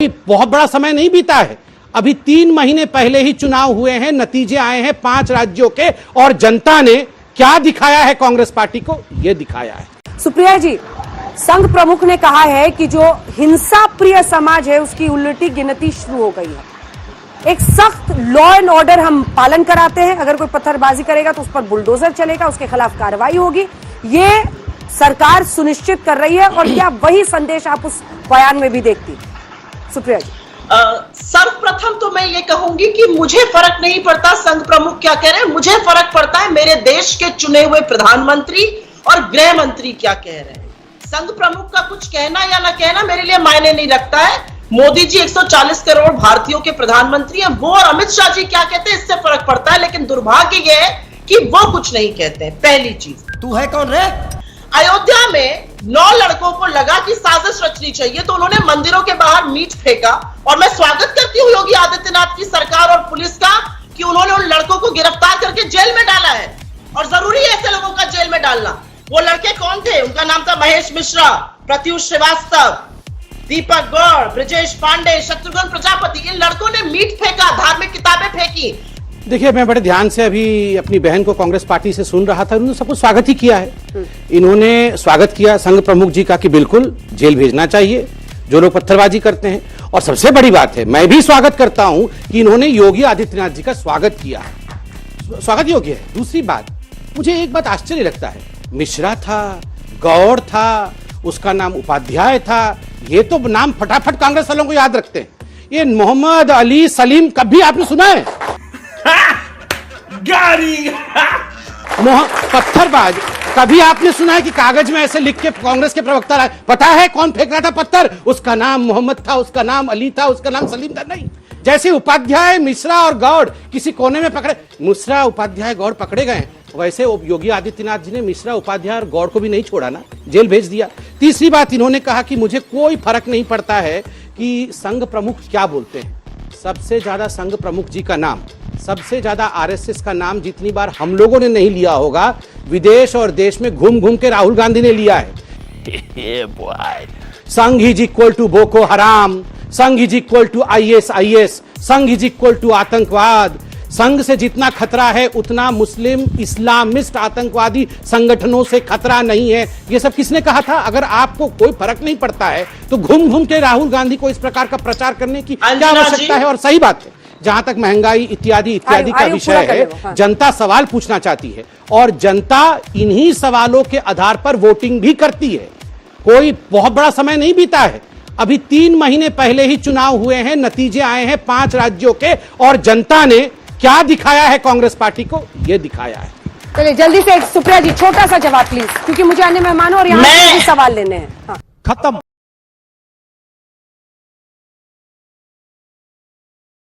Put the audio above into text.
बहुत बड़ा समय नहीं बीता है। अभी 3 महीने पहले ही चुनाव हुए हैं, नतीजे आए हैं 5 राज्यों के, और जनता ने क्या दिखाया है कांग्रेस पार्टी को, यह दिखाया है। सुप्रिया जी, संघ प्रमुख ने कहा है कि जो हिंसा प्रिय समाज है उसकी उल्टी गिनती शुरू हो गई है। एक सख्त लॉ एंड ऑर्डर हम पालन कराते हैं, अगर कोई पत्थरबाजी करेगा तो उस पर बुलडोजर चलेगा, उसके खिलाफ कार्रवाई होगी, ये सरकार सुनिश्चित कर रही है। और क्या वही संदेश आप उस बयान में भी देखती? सुप्रिया जी, सर्वप्रथम तो मैं ये कहूंगी कि मुझे फर्क नहीं पड़ता संघ प्रमुख क्या कह रहे हैं, मुझे फर्क पड़ता है मेरे देश के चुने हुए प्रधानमंत्री और गृह मंत्री क्या कह रहे हैं। संघ प्रमुख का कुछ कहना या ना कहना मेरे लिए मायने नहीं रखता है। मोदी जी 140 करोड़ भारतीयों के प्रधानमंत्री हैं, वो और अमित शाह जी क्या कहते हैं इससे फर्क पड़ता है। लेकिन दुर्भाग्य यह है कि वो कुछ नहीं कहते हैं। पहली चीज, तू है कौन रे? अयोध्या में 9 लड़कों को लगा कि साजिश रचनी चाहिए तो उन्होंने मंदिरों के बाहर मीट फेंका। और मैं स्वागत करती हूँ योगी आदित्यनाथ की सरकार और पुलिस का कि उन्होंने उन लड़कों को गिरफ्तार करके जेल में डाला है, और जरूरी है ऐसे लोगों का जेल में डालना। वो लड़के कौन थे? उनका नाम था महेश मिश्रा, प्रत्युष श्रीवास्तव, दीपक गौड़, ब्रजेश पांडे, शत्रुघ्न प्रजापति। इन लड़कों ने मीट फेंका, धार्मिक किताबें फेंकी। देखिए, मैं बड़े ध्यान से अभी अपनी बहन को कांग्रेस पार्टी से सुन रहा था, उन्होंने सब कुछ स्वागत ही किया है। इन्होंने स्वागत किया संघ प्रमुख जी का कि बिल्कुल जेल भेजना चाहिए जो लोग पत्थरबाजी करते हैं, और सबसे बड़ी बात है, मैं भी स्वागत करता हूं कि इन्होंने योगी आदित्यनाथ जी का स्वागत किया है, स्वागत योग्य है। दूसरी बात, मुझे एक बात आश्चर्य लगता है, मिश्रा था, गौड़ था, उसका नाम उपाध्याय था, ये तो नाम फटाफट कांग्रेस वालों को याद रखते हैं। ये मोहम्मद अली सलीम कभी आपने सुना है? पत्थरबाज कभी आपने सुना है कि कागज में ऐसे लिख के कांग्रेस के प्रवक्ता पता है कौन फेंक रहा था पत्थर? उसका नाम मोहम्मद था, उसका नाम अली था, उसका नाम सलीम था? नहीं। जैसे उपाध्याय, मिश्रा और गौड़ किसी कोने में पकड़े, मिश्रा, उपाध्याय, गौड़ पकड़े गए, वैसे योगी आदित्यनाथ जी ने मिश्रा, उपाध्याय और गौड़ को भी नहीं छोड़ा ना, जेल भेज दिया। तीसरी बात, इन्होंने कहा कि मुझे कोई फर्क नहीं पड़ता है कि संघ प्रमुख क्या बोलते हैं। सबसे ज्यादा संघ प्रमुख जी का नाम, सबसे ज्यादा आरएसएस का नाम जितनी बार हम लोगों ने नहीं लिया होगा, विदेश और देश में घूम घूम के राहुल गांधी ने लिया है। संघ इज इक्वल टू बोको हराम, संघ इज इक्वल टू ISIS, संघ इज इक्वल टू आतंकवाद। संघ से जितना खतरा है उतना मुस्लिम इस्लामिस्ट आतंकवादी संगठनों से खतरा नहीं है। ये सब किसने कहा था? अगर आपको कोई फर्क नहीं पड़ता है तो घूम घूम के राहुल गांधी को इस प्रकार का प्रचार करने की क्या आवश्यकता है? और सही बात है, जहां तक महंगाई इत्यादि का विषय है, जनता सवाल पूछना चाहती है, और जनता इन्हीं सवालों के आधार पर वोटिंग भी करती है। कोई बहुत बड़ा समय नहीं बीता है। अभी 3 महीने पहले ही चुनाव हुए हैं, नतीजे आए हैं 5 राज्यों के, और जनता ने क्या दिखाया है कांग्रेस पार्टी को, यह दिखाया है। चलिए जल्दी से सुप्रिया जी छोटा सा जवाब प्लीज, क्योंकि मुझे अन्य मेहमानों और यहाँ सवाल लेने हैं। हाँ। खत्म।